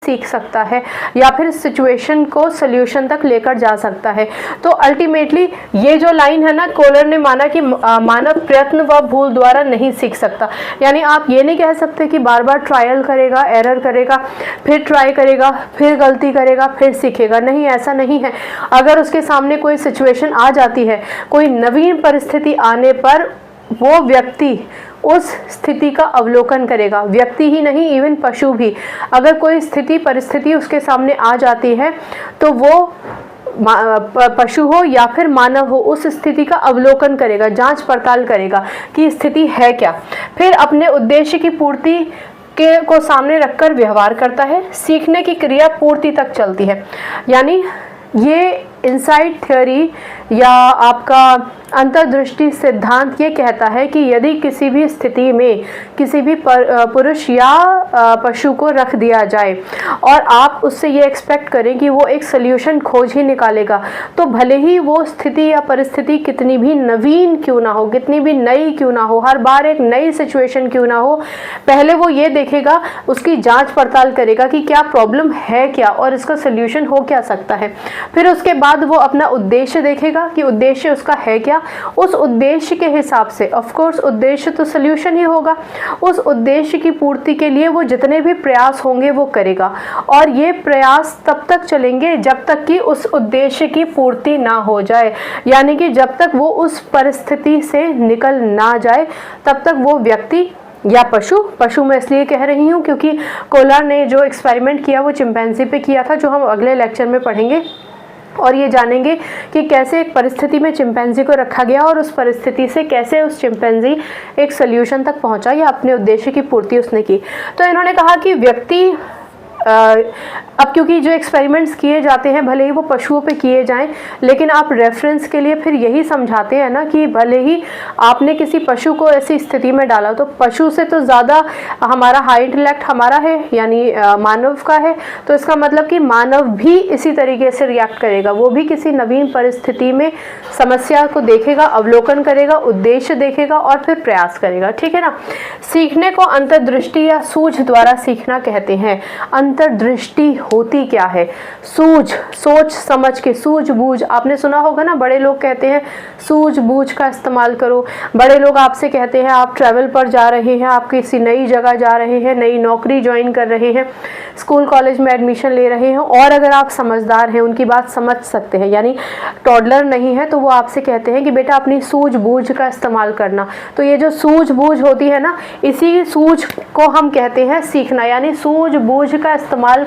सीख सकता है या फिर सिचुएशन को सोल्यूशन तक लेकर जा सकता है। तो अल्टीमेटली ये जो लाइन है ना, कोलर ने माना कि मानव प्रयत्न व भूल द्वारा नहीं सीख सकता। यानी आप ये नहीं कह सकते कि बार बार ट्रायल करेगा, एरर करेगा, फिर ट्राई करेगा, फिर गलती करेगा, फिर सीखेगा। नहीं, ऐसा नहीं है। अगर उसके सामने कोई सिचुएशन आ जाती है, कोई नवीन परिस्थिति आने पर वो व्यक्ति उस स्थिति का अवलोकन करेगा। व्यक्ति ही नहीं, इवन पशु भी, अगर कोई स्थिति परिस्थिति उसके सामने आ जाती है तो वो पशु हो या फिर मानव हो, उस स्थिति का अवलोकन करेगा, जांच पड़ताल करेगा कि स्थिति है क्या। फिर अपने उद्देश्य की पूर्ति को सामने रखकर व्यवहार करता है। सीखने की क्रिया पूर्ति तक चलती है। यानी ये इनसाइट थ्योरी या आपका अंतर्दृष्टि सिद्धांत ये कहता है कि यदि किसी भी स्थिति में किसी भी पुरुष या पशु को रख दिया जाए और आप उससे ये एक्सपेक्ट करें कि वो एक सोल्यूशन खोज ही निकालेगा, तो भले ही वो स्थिति या परिस्थिति कितनी भी नवीन क्यों ना हो, कितनी भी नई क्यों ना हो, हर बार एक नई सिचुएशन क्यों ना हो, पहले वो ये देखेगा, उसकी जांच पड़ताल करेगा कि क्या प्रॉब्लम है क्या और इसका सोल्यूशन हो क्या सकता है। फिर उसके बाद वो अपना उद्देश्य देखेगा कि उद्देश्य उसका है क्या। उस उद्देश्य के हिसाब से, ऑफ कोर्स उद्देश्य तो सल्यूशन ही होगा, उस उद्देश्य की पूर्ति के लिए वो जितने भी प्रयास होंगे वो करेगा। और ये प्रयास तब तक चलेंगे जब तक कि उस उद्देश्य की पूर्ति ना हो जाए। यानी कि जब तक वो उस परिस्थिति से निकल ना जाए तब तक वो व्यक्ति या पशु मैं इसलिए कह रही हूँ क्योंकि कोलर ने जो एक्सपेरिमेंट किया वो चिंपैंजी पे किया था, जो हम अगले लेक्चर में पढ़ेंगे और ये जानेंगे कि कैसे एक परिस्थिति में चिंपैंजी को रखा गया और उस परिस्थिति से कैसे उस चिंपैंजी एक सोल्यूशन तक पहुंचा या अपने उद्देश्य की पूर्ति उसने की। तो इन्होंने कहा कि व्यक्ति अब क्योंकि जो एक्सपेरिमेंट्स किए जाते हैं भले ही वो पशुओं पे किए जाएं, लेकिन आप रेफरेंस के लिए फिर यही समझाते हैं ना कि भले ही आपने किसी पशु को ऐसी स्थिति में डाला तो पशु से तो ज़्यादा हमारा हाई इंटेलेक्ट हमारा है, यानी मानव का है। तो इसका मतलब कि मानव भी इसी तरीके से रिएक्ट करेगा, वो भी किसी नवीन परिस्थिति में समस्या को देखेगा, अवलोकन करेगा, उद्देश्य देखेगा और फिर प्रयास करेगा। ठीक है ना। सीखने को अंतर्दृष्टि या सूझ द्वारा सीखना कहते हैं। अंतर्दृष्टि होती क्या है? सूझ, सोच समझ के, सूझबूझ। आपने सुना होगा ना, बड़े लोग कहते हैं सूझबूझ का इस्तेमाल करो। बड़े लोग आपसे कहते हैं आप ट्रैवल पर जा रहे हैं, आप किसी नई जगह जा रहे हैं, नई नौकरी ज्वाइन कर रहे हैं, स्कूल कॉलेज में एडमिशन ले रहे हैं, और अगर आप समझदार हैं, उनकी बात समझ सकते हैं, यानी टॉडलर नहीं है, तो वो आपसे कहते हैं कि बेटा अपनी सूझबूझ का इस्तेमाल करना। तो ये जो सूझबूझ होती है ना, इसी सूझ को हम कहते हैं सीखना, यानी सूझबूझ का इस्तेमाल